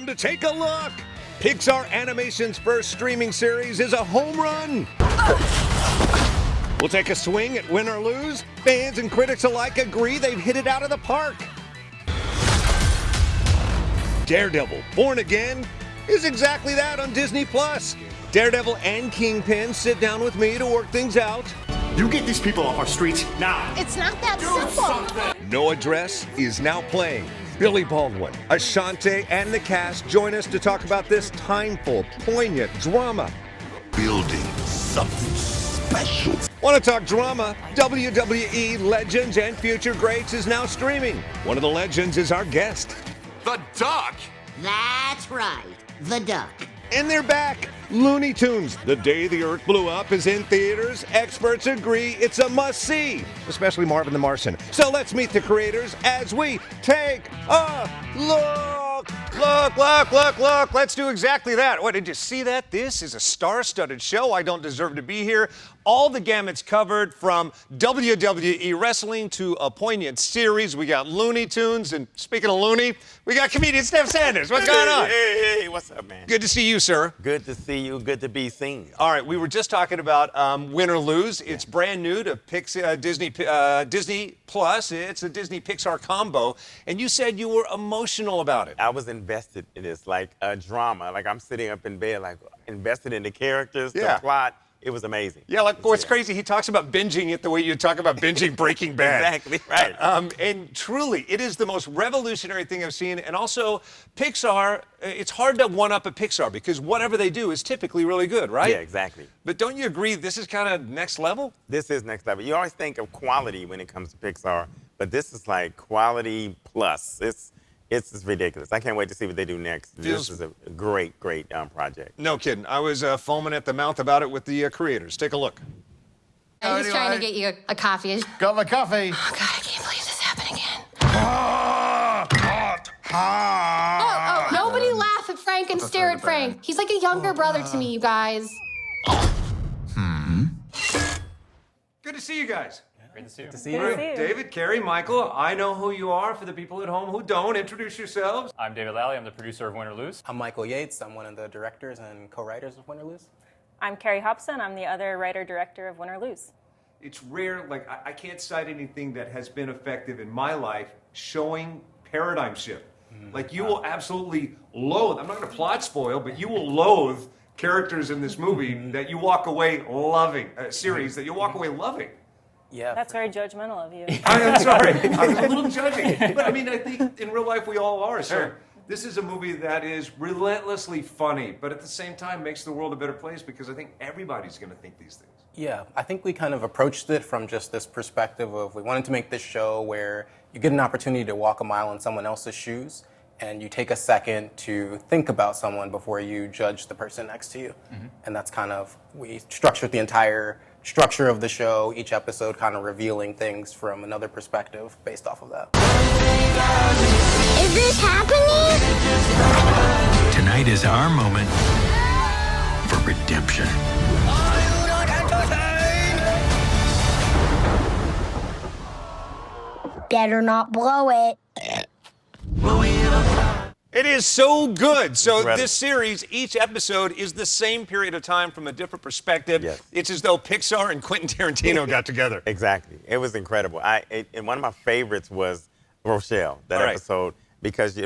to Take a Look. Pixar Animation's first streaming series is a home run. We'll take a swing at win or lose. Fans and critics alike agree they've hit it out of the park. Daredevil, Born Again, is exactly that on Disney+. Daredevil and Kingpin sit down with me to work things out. You get these people off our streets now. It's not that simple. No Address is now playing. Billy Baldwin, Ashante, and the cast join us to talk about this timeful, poignant drama. Building something special. Want to talk drama? WWE Legends and Future Greats is now streaming. One of the legends is our guest. The Duck. That's right, the duck. And they're back. Looney Tunes, The Day the Earth Blew Up, is in theaters. Experts agree it's a must-see, especially Marvin the Martian. So let's meet the creators as we take a look. Look. Let's do exactly that. What, did you see that? This is a star-studded show. I don't deserve to be here. All the gamuts covered, from WWE wrestling to a poignant series. We got Looney Tunes, and speaking of Looney, we got comedian Steph Sanders. What's going on? Hey, what's up, man? Good to see you, sir. Good to see you. Good to be seen. All right, we were just talking about Win or Lose. It's brand new to Disney Plus. It's a Disney Pixar combo, and you said you were emotional about it. I was invested in this, like a drama. Like I'm sitting up in bed, like invested in the characters, the plot. It was amazing. Yeah, like what's crazy, he talks about binging it the way you talk about binging Breaking Bad. Exactly, right. And truly, it is the most revolutionary thing I've seen. And also, Pixar, it's hard to one-up a Pixar because whatever they do is typically really good, right? Yeah, exactly. But don't you agree this is kind of next level? This is next level. You always think of quality when it comes to Pixar, but this is like quality plus. It's ridiculous. I can't wait to see what they do next. This is a great project. No kidding. I was foaming at the mouth about it with the creators. Take a look. I'm just trying to get you a coffee. Got my coffee. Oh, God, I can't believe this happened again. Oh, nobody laugh at Frank and stare at Frank. He's like a younger brother to me, you guys. Good to see you guys. Great to see you. To see you. David, Carrie, Michael, I know who you are. For the people at home who don't, introduce yourselves. I'm David Lally. I'm the producer of Win or Lose. I'm Michael Yates. I'm one of the directors and co-writers of Win or Lose. I'm Carrie Hobson. I'm the other writer-director of Win or Lose. It's rare, like I can't cite anything that has been effective in my life showing paradigm shift. Like you will absolutely loathe, I'm not going to plot spoil, but you will loathe characters in this movie that you walk away loving, a series that you walk away loving. Yeah. That's very judgmental of you. I'm sorry, I was a little judging. But I mean, I think in real life we all are. So this is a movie that is relentlessly funny, but at the same time makes the world a better place because I think everybody's going to think these things. Yeah, I think we kind of approached it from just this perspective of we wanted to make this show where you get an opportunity to walk a mile in someone else's shoes and you take a second to think about someone before you judge the person next to you. And that's kind of, we structured the entire structure of the show, each episode kind of revealing things from another perspective based off of that. Is this happening? Tonight is our moment for redemption. Better not blow it. It is so good. So Incredible. this series, each episode is the same period of time from a different perspective. Yes. It's as though Pixar and Quentin Tarantino got together. Exactly. It was incredible. And one of my favorites was Rochelle, that episode, because in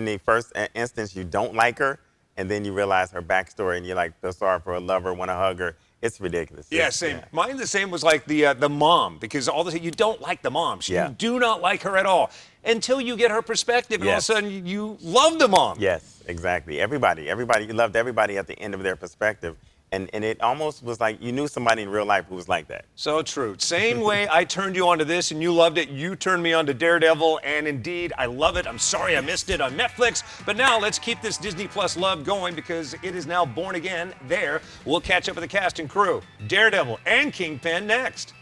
the first instance, you don't like her, and then you realize her backstory, and you're like, feel sorry for a lover, want to hug her. It's ridiculous. Yeah, same. Yeah. Mine the same was like the mom, because all of a sudden you don't like the mom. You do not like her at all until you get her perspective, and all of a sudden you love the mom. Yes, exactly. Everybody, you loved everybody at the end of their perspective. And it almost was like you knew somebody in real life who was like that. So true. Same way I turned you onto this and you loved it, you turned me on to Daredevil, and indeed, I love it. I'm sorry I missed it on Netflix, but now let's keep this Disney Plus love going because it is now Born Again there. We'll catch up with the cast and crew. Daredevil and Kingpin next.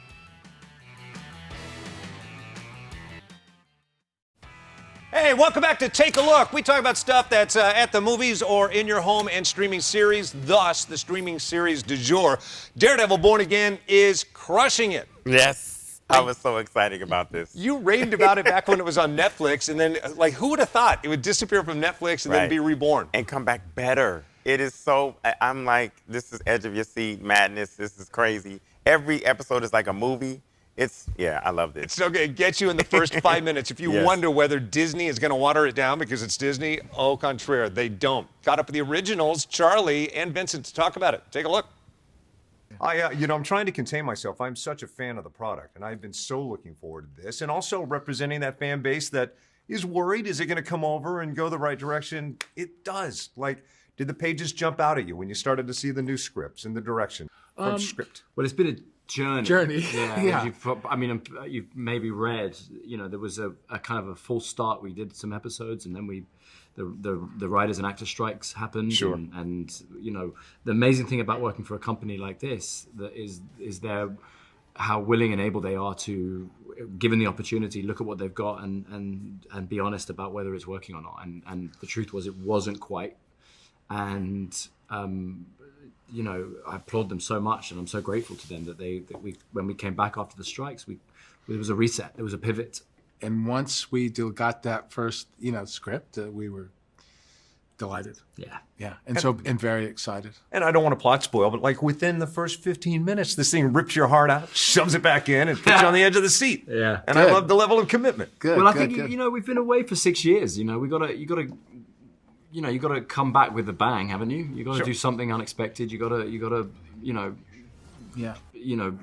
Hey, welcome back to Take a Look. We talk about stuff that's at the movies or in your home and streaming series, thus the streaming series du jour. Daredevil Born Again is crushing it. Yes. I was so excited about this. You raved about it back when it was on Netflix, and then, like, who would have thought it would disappear from Netflix and then be reborn? And come back better. It is so, I'm like, this is edge of your seat madness. This is crazy. Every episode is like a movie. I love this. It's so good. It gets you in the first 5 minutes. If you wonder whether Disney is going to water it down because it's Disney, au contraire, they don't. Got up with the originals, Charlie and Vincent, to talk about it. Take a look. I'm trying to contain myself. I'm such a fan of the product, and I've been so looking forward to this, and also representing that fan base that is worried. Is it going to come over and go the right direction? It does. Like, did the pages jump out at you when you started to see the new scripts and the direction from script? Well, it's been a journey. Yeah. You've maybe read, there was a kind of a false start. We did some episodes, and then the writers and actors strikes happened. Sure. And the amazing thing about working for a company like this is how willing and able they are to, given the opportunity, look at what they've got and be honest about whether it's working or not. And the truth was, it wasn't quite. And I applaud them so much, and I'm so grateful to them that when we came back after the strikes, there was a reset, there was a pivot. And once we got that first, script, we were delighted. Yeah, and very excited. And I don't want to plot spoil, but like within the first 15 minutes, this thing rips your heart out, shoves it back in, and puts you on the edge of the seat. Yeah, and I love the level of commitment. Good. Well, I think we've been away for 6 years. You got to come back with a bang, haven't you? You got to do something unexpected. You got to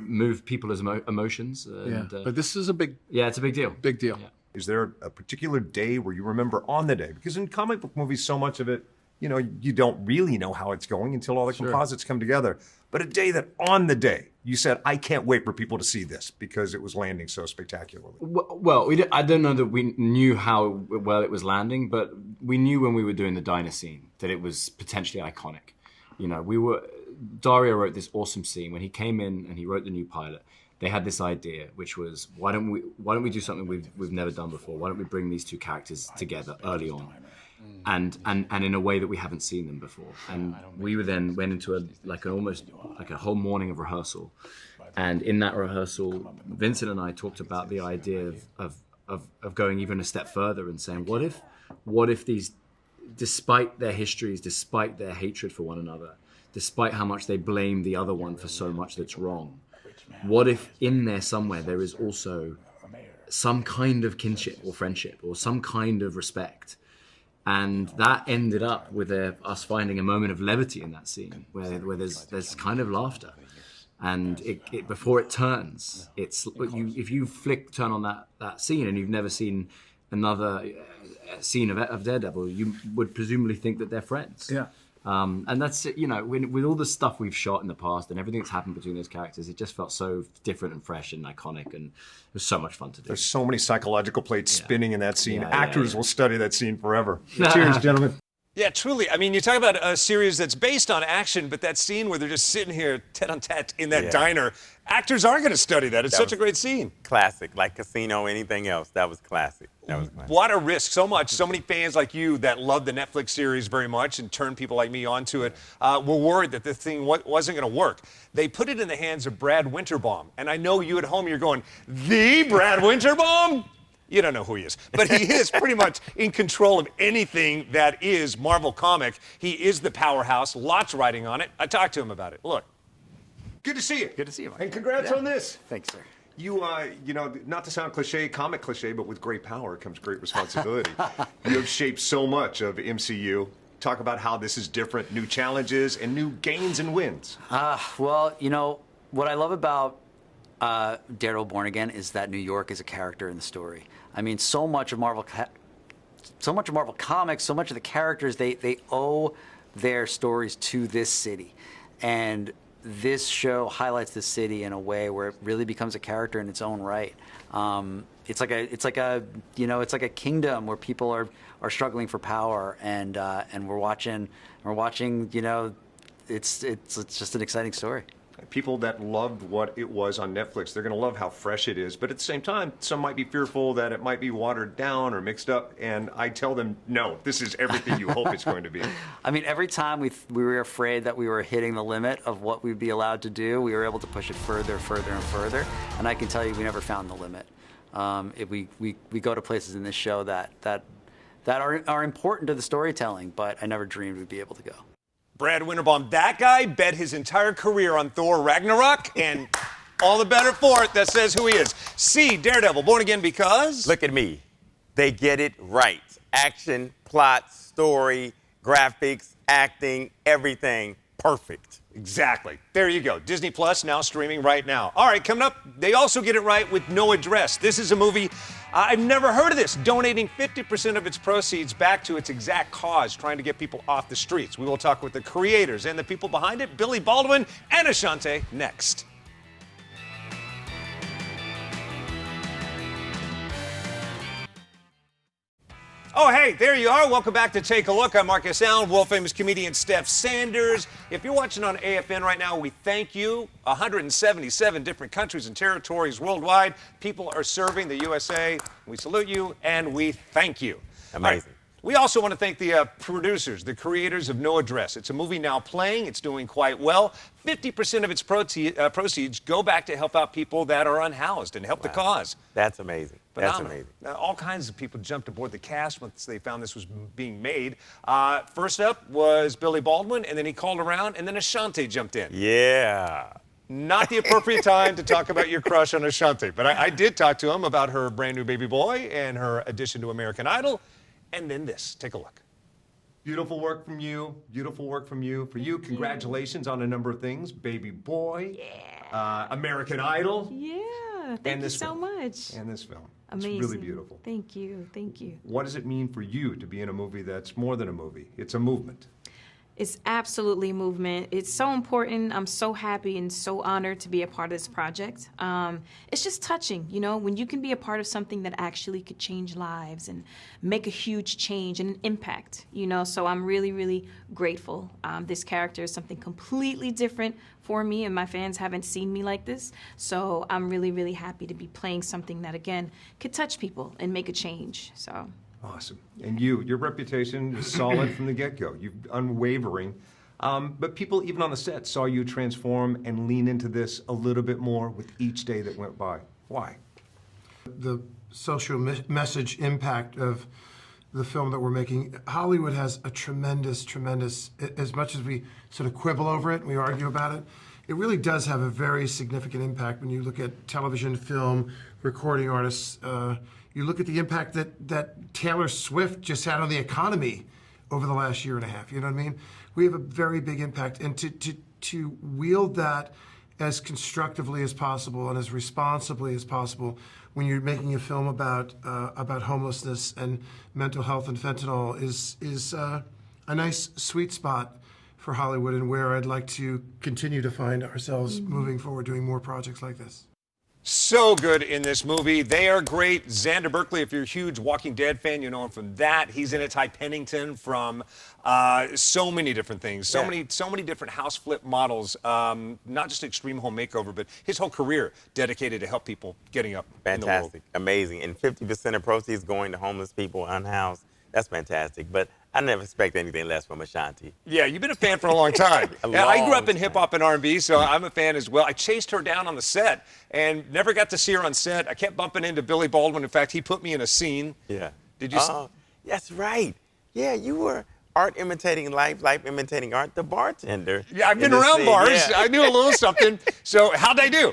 move people's emotions. And, but this is a big. Yeah, it's a big deal. Big deal. Yeah. Is there a particular day where you remember on the day? Because in comic book movies, so much of it, you don't really know how it's going until all the composites come together. But a day that on the day, you said, I can't wait for people to see this because it was landing so spectacularly. Well, I don't know that we knew how well it was landing, but we knew when we were doing the diner scene that it was potentially iconic. Dario wrote this awesome scene. When he came in and he wrote the new pilot, they had this idea, which was, why don't we do something we've never done before? Why don't we bring these two characters together early on, and in a way that we haven't seen them before? And we then went into almost a whole morning of rehearsal, and in that rehearsal, Vincent and I talked about the idea of going even a step further and saying, what if these, despite their histories, despite their hatred for one another, despite how much they blame the other one for so much that's wrong, what if in there somewhere there is also some kind of kinship or friendship or some kind of respect? And that ended up with us finding a moment of levity in that scene where there's kind of laughter. And it before it turns, if you turn on that scene and you've never seen another scene of Daredevil, you would presumably think that they're friends. Yeah. And that's it, with all the stuff we've shot in the past and everything that's happened between those characters, it just felt so different and fresh and iconic, and it was so much fun to do. There's so many psychological plates spinning in that scene. Actors will study that scene forever. Cheers, gentlemen. Yeah, truly. I mean, you talk about a series that's based on action, but that scene where they're just sitting here tete-a-tete in that diner, actors are going to study that. It's such a great scene. Classic, like Casino, anything else. That was classic. What a risk. So many fans like you that love the Netflix series very much and turned people like me onto it were worried that this thing wasn't going to work. They put it in the hands of Brad Winterbaum. And I know you at home, you're going, the Brad Winterbaum? You don't know who he is, but he is pretty much in control of anything that is Marvel comic. He is the powerhouse, lots riding on it. I talked to him about it. Look, good to see you. Good to see you, Mike. And congrats on this. Thanks, sir. You, not to sound comic cliche, but with great power comes great responsibility. You have shaped so much of MCU. Talk about how this is different, new challenges and new gains and wins. Well, what I love about Daredevil Born Again is that New York is a character in the story. I mean, so much of Marvel comics, so much of the characters, they owe their stories to this city, and this show highlights the city in a way where it really becomes a character in its own right. It's like a kingdom where people are struggling for power, and we're watching. It's just an exciting story. People that loved what it was on Netflix, they're going to love how fresh it is. But at the same time, some might be fearful that it might be watered down or mixed up. And I tell them, no, this is everything you hope it's going to be. I mean, every time we were afraid that we were hitting the limit of what we'd be allowed to do, we were able to push it further, further, and further. And I can tell you, we never found the limit. We go to places in this show that are important to the storytelling, but I never dreamed we'd be able to go. Brad Winterbaum, that guy bet his entire career on Thor Ragnarok, and all the better for it. That says who he is. C, Daredevil, born again because? Look at me. They get it right. Action, plot, story, graphics, acting, everything perfect. Exactly. There you go. Disney Plus now streaming right now. All right, coming up, they also get it right with No Address. This is a movie, I've never heard of this, donating 50% of its proceeds back to its exact cause, trying to get people off the streets. We will talk with the creators and the people behind it, Billy Baldwin and Ashante, next. Oh, hey, there you are. Welcome back to Take a Look. I'm Marcus Allen, world-famous comedian Steph Sanders. If you're watching on AFN right now, we thank you. 177 different countries and territories worldwide. People are serving the USA. We salute you, and we thank you. Amazing. We also want to thank the producers, the creators of No Address. It's a movie now playing. It's doing quite well. 50% of its proceeds go back to help out people that are unhoused and help the cause. That's amazing. That's amazing. All kinds of people jumped aboard the cast once they found this was being made. First up was Billy Baldwin, and then he called around, and then Ashante jumped in. Yeah. Not the appropriate time to talk about your crush on Ashante, but I did talk to him about her brand new baby boy and her addition to American Idol. And then this, take a look. Beautiful work from you. Beautiful work from you. For you, congratulations on a number of things. Baby boy. Yeah. American Idol. Yeah. Thank you so much. And this film. Amazing. It's really beautiful. Thank you. Thank you. What does it mean for you to be in a movie that's more than a movie? It's a movement. It's absolutely a movement. It's so important. I'm so happy and so honored to be a part of this project. It's just touching, you know, when you can be a part of something that actually could change lives and make a huge change and an impact, you know, so I'm really, really grateful. This character is something completely different for me, and my fans haven't seen me like this, so I'm really, really happy to be playing something that, again, could touch people and make a change, so. Awesome. And your reputation is solid from the get-go. You're unwavering. But people, even on the set, saw you transform and lean into this a little bit more with each day that went by. Why? The social message impact of the film that we're making, Hollywood has a tremendous, as much as we sort of quibble over it and we argue about it, it really does have a very significant impact when you look at television, film, recording artists. You look at the impact that Taylor Swift just had on the economy over the last year and a half. You know what I mean? We have a very big impact, and to wield that as constructively as possible and as responsibly as possible when you're making a film about homelessness and mental health and fentanyl is a nice sweet spot for Hollywood, and where I'd like to continue to find ourselves moving forward, doing more projects like this. So good in this movie. They are great. Xander Berkeley, if you're a huge Walking Dead fan, you know him from that. He's in it. Ty Pennington from so many different things. So many different house flip models. Not just Extreme Home Makeover, but his whole career dedicated to help people getting up in the world. Fantastic. Amazing. And 50% of proceeds going to homeless people, unhoused. That's fantastic. But I never expect anything less from Ashanti. Yeah, you've been a fan for a long time. I grew up in hip-hop and R&B, so I'm a fan as well. I chased her down on the set and never got to see her on set. I kept bumping into Billy Baldwin. In fact, he put me in a scene. Yeah. Did you see? That's right. Yeah, you were art imitating life, life imitating art, the bartender. Yeah, I've been around bars. Yeah. I knew a little something. So how'd I do?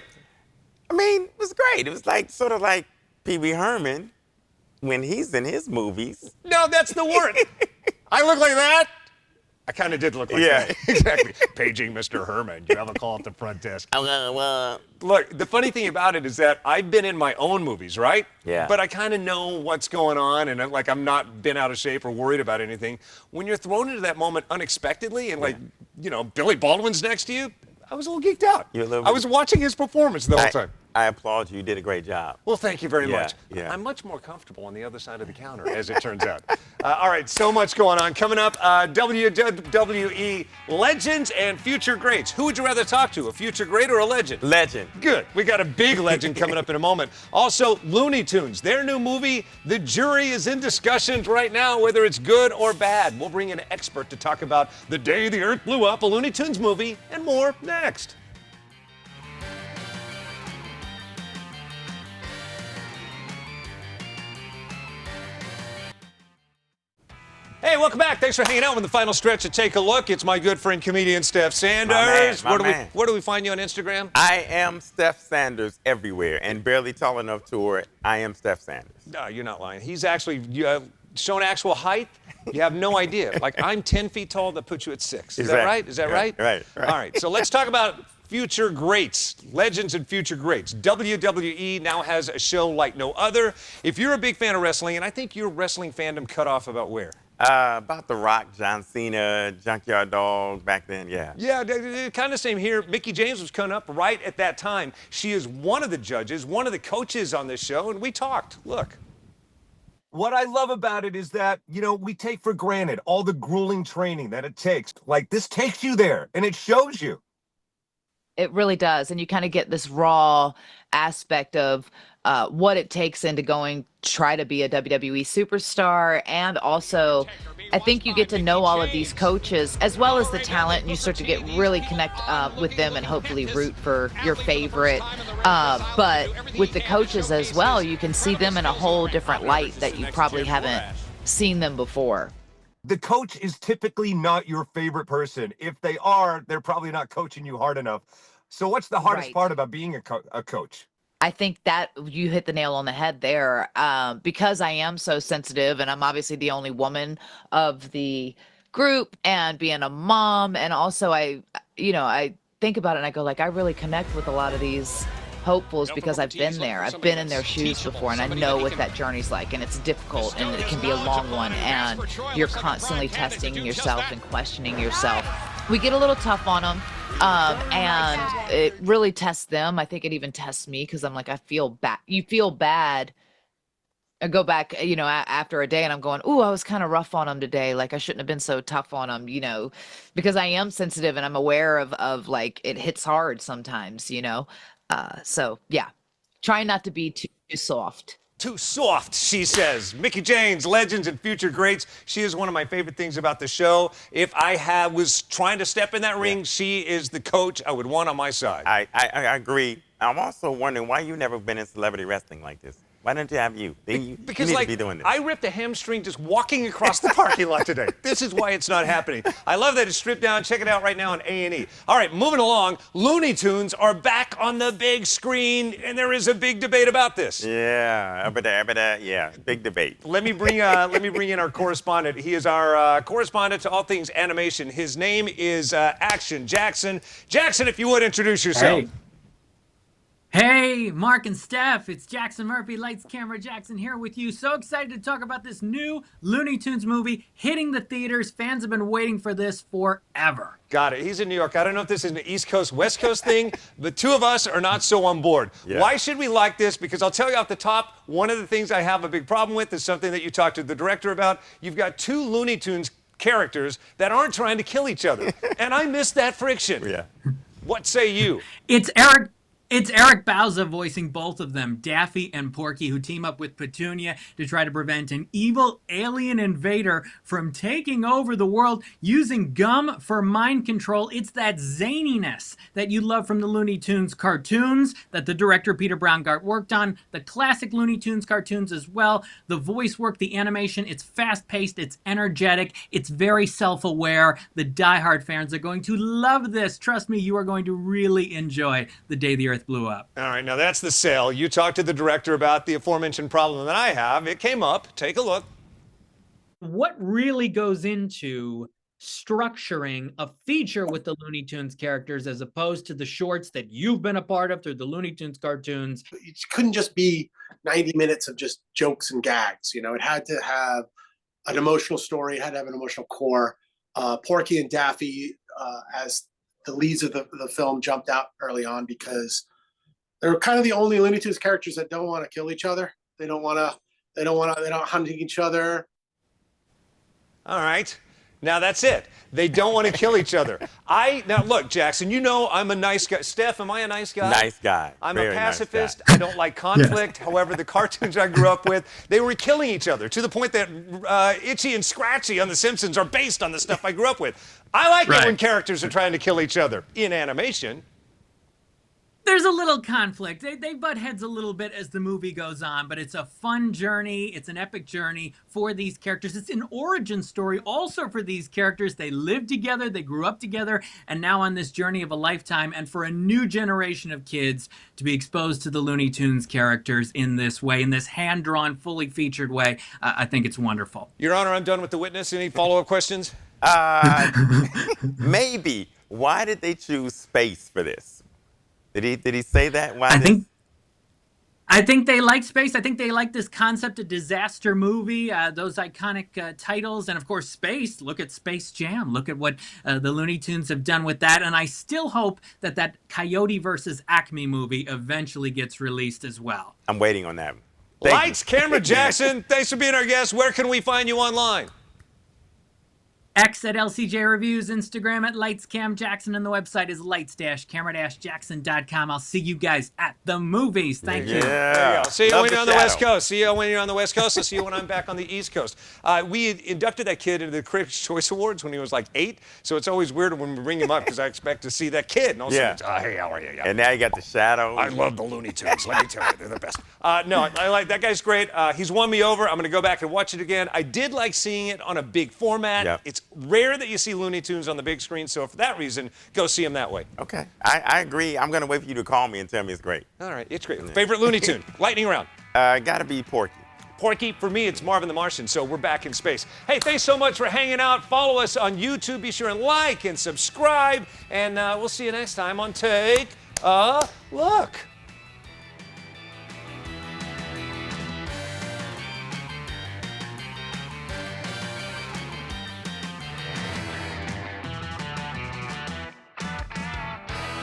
I mean, it was great. It was like sort of like Pee Wee Herman when he's in his movies. No, that's the word. I look like that? I kind of did look like that. Exactly. Paging Mr. Herman. You have a call at the front desk. Look, the funny thing about it is that I've been in my own movies, right? Yeah. But I kind of know what's going on, and I'm not been out of shape or worried about anything. When you're thrown into that moment unexpectedly, and Billy Baldwin's next to you, I was a little geeked out. I was watching his performance the whole time. I applaud you. You did a great job. Well, thank you very much. Yeah. I'm much more comfortable on the other side of the counter, as it turns out. All right, so much going on. Coming up, WWE Legends and Future Greats. Who would you rather talk to, a future great or a legend? Legend. Good. We got a big legend coming up in a moment. Also, Looney Tunes, their new movie. The jury is in discussion right now whether it's good or bad. We'll bring in an expert to talk about The Day the Earth Blew Up, a Looney Tunes movie, and more next. Hey, welcome back. Thanks for hanging out with the final stretch of Take a Look. It's my good friend, comedian Steph Sanders. My man. Where do we find you on Instagram? I am Steph Sanders everywhere, and barely tall enough to it. I am Steph Sanders. No, you're not lying. He's actually shown actual height. You have no idea. Like, I'm 10 feet tall. That puts you at 6. Is that right? Is that right? Right. All right. So let's talk about future greats, legends and future greats. WWE now has a show like no other. If you're a big fan of wrestling, and I think your wrestling fandom cut off about where? About The Rock, John Cena, Junkyard Dog back then, yeah. Yeah, kind of same here. Mickey James was coming up right at that time. She is one of the judges, one of the coaches on this show, and we talked. Look. What I love about it is that, we take for granted all the grueling training that it takes. Like, this takes you there, and it shows you. It really does. And you kind of get this raw aspect of what it takes into going try to be a WWE superstar. And also, I think you get to know all of these coaches as well as the talent, and you start to get really connect with them and hopefully root for your favorite. But with the coaches as well, you can see them in a whole different light that you probably haven't seen them before. The coach is typically not your favorite person. If they are, they're probably not coaching you hard enough. So what's the hardest part about being a coach? I think that you hit the nail on the head there, because I am so sensitive, and I'm obviously the only woman of the group, and being a mom, and also I think about it and I go, like, I really connect with a lot of these hopefuls because I've been there. I've been in their shoes before, and I know what that journey's like, and it's difficult, and it can be a long one, and you're constantly testing yourself and questioning yourself. We get a little tough on them. And it really tests them. I think it even tests me because I'm like, I feel bad. You feel bad. I go back, after a day and I'm going, ooh, I was kind of rough on them today. Like, I shouldn't have been so tough on them, because I am sensitive and I'm aware of like, it hits hard sometimes, So, yeah, try not to be too soft. Too soft, she says. Mickey James, legends and future greats. She is one of my favorite things about the show. If I was trying to step in that ring, she is the coach I would want on my side. I agree. I'm also wondering why you never been in celebrity wrestling like this. Why don't you have you? Because you need to be doing this. I ripped a hamstring just walking across the parking lot today. This is why it's not happening. I love that it's stripped down. Check it out right now on A&E. All right, moving along. Looney Tunes are back on the big screen, and there is a big debate about this. Yeah, big debate. Let me bring in our correspondent. He is our correspondent to all things animation. His name is Action Jackson. Jackson, if you would introduce yourself. Hey, Mark and Steph, it's Jackson Murphy, Lights, Camera, Jackson here with you. So excited to talk about this new Looney Tunes movie hitting the theaters. Fans have been waiting for this forever. Got it. He's in New York. I don't know if this is an East Coast, West Coast thing. The two of us are not so on board. Yeah. Why should we like this? Because I'll tell you off the top, one of the things I have a big problem with is something that you talked to the director about. You've got two Looney Tunes characters that aren't trying to kill each other. And I miss that friction. Yeah. What say you? It's Eric Bauza voicing both of them, Daffy and Porky, who team up with Petunia to try to prevent an evil alien invader from taking over the world using gum for mind control. It's that zaniness that you love from the Looney Tunes cartoons that the director Peter Braungart worked on, the classic Looney Tunes cartoons as well. The voice work, the animation, it's fast-paced, it's energetic, it's very self-aware. The diehard fans are going to love this. Trust me, you are going to really enjoy The Day the Earth Blew Up. All right, now that's the sale. You talked to the director about the aforementioned problem that I have. It came up. Take a look. What really goes into structuring a feature with the Looney Tunes characters as opposed to the shorts that you've been a part of through the Looney Tunes cartoons? It couldn't just be 90 minutes of just jokes and gags. It had to have an emotional story. It had to have an emotional core. Porky and Daffy, as the leads of the film, jumped out early on because They're kind of the only Looney Tunes characters that don't want to kill each other. They're not hunting each other. All right. Now that's it. They don't want to kill each other. Now look, Jackson, you know I'm a nice guy. Steph, am I a nice guy? Nice guy. I'm Very a pacifist. Nice guy. I don't like conflict. However, the cartoons I grew up with, they were killing each other to the point that Itchy and Scratchy on The Simpsons are based on the stuff I grew up with. I like it when characters are trying to kill each other in animation. There's a little conflict. They butt heads a little bit as the movie goes on, but it's a fun journey. It's an epic journey for these characters. It's an origin story also for these characters. They lived together, they grew up together, and now on this journey of a lifetime, and for a new generation of kids to be exposed to the Looney Tunes characters in this way, in this hand-drawn, fully featured way, I think it's wonderful. Your Honor, I'm done with the witness. Any follow-up questions? Maybe. Why did they choose space for this? Did he say that? Why? I think they like space. I think they like this concept of disaster movie, those iconic titles, and of course space. Look at Space Jam. Look at what the Looney Tunes have done with that. And I still hope that Coyote versus Acme movie eventually gets released as well. I'm waiting on that. Lights, camera, Jackson. Thanks for being our guest. Where can we find you online? X at LCJ Reviews, Instagram at LightsCamJackson, and the website is lights-camera-jackson.com. I'll see you guys at the movies. Thank you. There you go. See you when you're on the West Coast. See you when you're on the West Coast. I'll see you when I'm back on the East Coast. We inducted that kid into the Critics' Choice Awards when he was like 8, so it's always weird when we bring him up because I expect to see that kid. And all of a sudden, hey, how are you? Yeah. And now you got the shadow. I love the Looney Tunes. Let me tell you, they're the best. No, I like that guy's great. He's won me over. I'm going to go back and watch it again. I did like seeing it on a big format. Yep. It's rare that you see Looney Tunes on the big screen, so for that reason, go see him that way. Okay, I agree. I'm going to wait for you to call me and tell me it's great. All right, it's great. Favorite Looney Tune? Lightning round. Got to be Porky. Porky, for me, it's Marvin the Martian, so we're back in space. Hey, thanks so much for hanging out. Follow us on YouTube. Be sure and like and subscribe, and we'll see you next time on Take a Look.